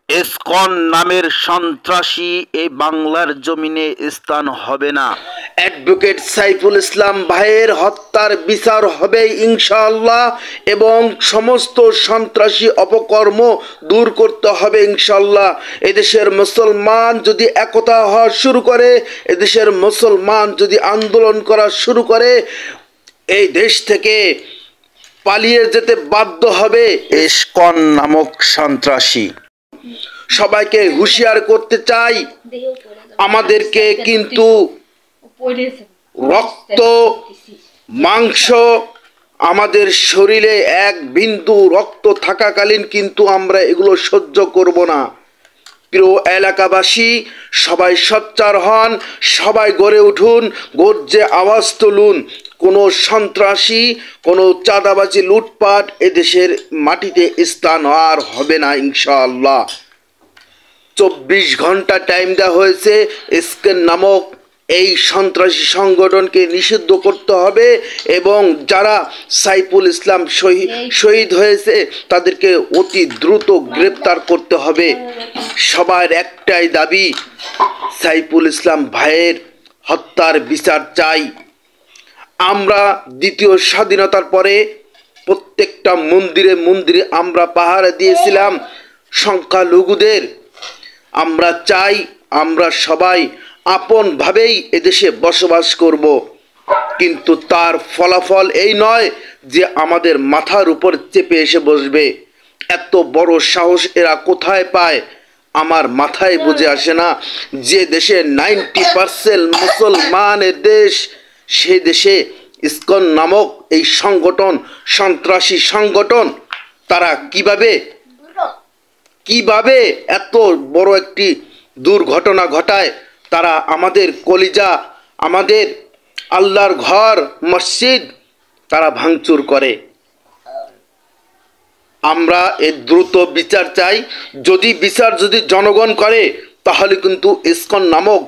ISKCON নামের সন্ত্রাসী এই বাংলার জমিনে স্থান হবে না। অ্যাডভোকেট সাইফুল ইসলাম ভাইয়ের হত্যার বিচার হবে ইনশাআল্লাহ এবং সমস্ত সন্ত্রাসী অপকর্ম দূর করতে হবে ইনশাআল্লাহ। এদেশের মুসলমান যদি একতা হওয়া শুরু করে, এদেশের মুসলমান যদি আন্দোলন করা শুরু করে, এই দেশ থেকে পালিয়ে যেতে বাধ্য হবে ইসকন নামক সন্ত্রাসী। সবাইকে হুঁশিয়ার করতে চাই, আমাদেরকে কিন্তু রক্ত মাংস আমাদের শরীরে এক বিন্দু রক্ত থাকাকালীন কিন্তু আমরা এগুলো সহ্য করব না। প্রিয় এলাকাবাসী, সবাই সোচ্চার হন, সবাই গড়ে উঠুন, গর্জে আওয়াজ তুলুন। কোনো সন্ত্রাসী, কোনো চাঁদাবাজি, লুটপাট এদেশের মাটিতে স্থান আর হবে না ইনশাআল্লাহ। 24 ঘন্টা টাইম দেওয়া হয়েছে ইসকন নামক এই সন্ত্রাসী সংগঠনকে নিষিদ্ধ করতে হবে এবং যারা সাইফুল ইসলাম শহীদ হয়েছে তাদেরকে অতি দ্রুত গ্রেপ্তার করতে হবে। সবার একটাই দাবি, সাইফুল ইসলাম ভাইয়ের হত্যার বিচার চাই। আমরা দ্বিতীয় স্বাধীনতার পরে প্রত্যেকটা মন্দিরে মন্দিরে আমরা পাহারা দিয়েছিলাম সংখ্যালঘুদের। আমরা চাই আমরা সবাই আপনভাবেই এদেশে বসবাস করব, কিন্তু তার ফলাফল এই নয় যে আমাদের মাথার উপর চেপে এসে বসবে। এত বড় সাহস এরা কোথায় পায় আমার মাথায় বুঝে আসে না। যে দেশে 90% মুসলমানের দেশ, সে দেশে ইসকন নামক এই সংগঠন, সন্ত্রাসী সংগঠন, তারা কিভাবে এত বড় একটি দুর্ঘটনা ঘটায়। তারা আমাদের কলিজা, আমাদের আল্লাহর ঘর, মসজিদ তারা ভাঙচুর করে। আমরা এর দ্রুত বিচার চাই। বিচার যদি জনগণ করে তাহলে কিন্তু ইসকন নামক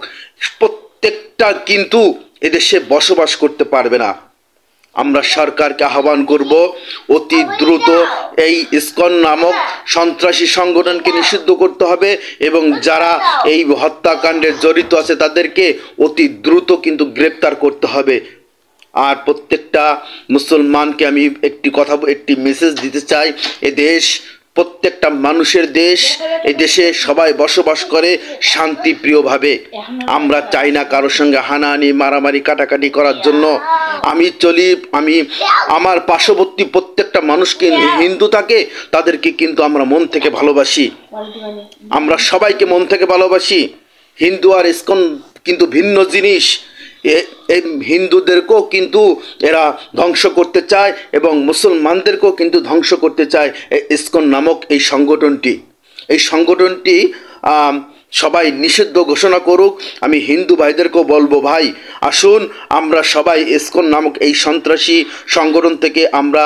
প্রত্যেকটা কিন্তু এদেশে বসবাস করতে পারবে না। আমরা সরকারকে আহ্বান করব অতি দ্রুত এই ইসকন নামক সন্ত্রাসী সংগঠনকে নিষিদ্ধ করতে হবে এবং যারা এই হত্যাকাণ্ডে জড়িত আছে তাদেরকে অতি দ্রুত কিন্তু গ্রেপ্তার করতে হবে। আর প্রত্যেকটা মুসলমানকে আমি একটি মেসেজ দিতে চাই, এ দেশ প্রত্যেকটা মানুষের দেশ, এই দেশে সবাই বসবাস করে শান্তিপ্রিয়ভাবে। আমরা চাই না কারোর সঙ্গে হানাহানি, মারামারি, কাটাকাটি করার জন্য। আমি আমার পার্শ্ববর্তী প্রত্যেকটা মানুষকে, হিন্দু থাকে তাদেরকে কিন্তু আমরা মন থেকে ভালোবাসি, আমরা সবাইকে মন থেকে ভালোবাসি। হিন্দু আর ইসকন কিন্তু ভিন্ন জিনিস। এই হিন্দুদেরকেও কিন্তু এরা ধ্বংস করতে চায় এবং মুসলমানদেরকেও কিন্তু ধ্বংস করতে চায় ইসকন নামক এই সংগঠনটি সবাই নিষিদ্ধ ঘোষণা করুক। আমি হিন্দু ভাইদেরকেও বলবো, ভাই আসুন আমরা সবাই ইসকন নামক এই সন্ত্রাসী সংগঠন থেকে আমরা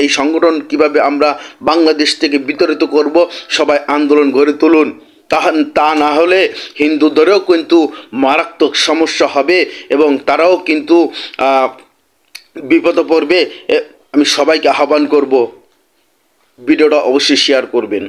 এই সংগঠন কিভাবে আমরা বাংলাদেশ থেকে বিতাড়িত করব, সবাই আন্দোলন গড়ে তুলুন। তা না হলে হিন্দুদেরও কিন্তু মারাত্মক সমস্যা হবে এবং তারাও কিন্তু বিপদে পড়বে। আমি সবাইকে আহ্বান করব, ভিডিওটা অবশ্যই শেয়ার করবেন।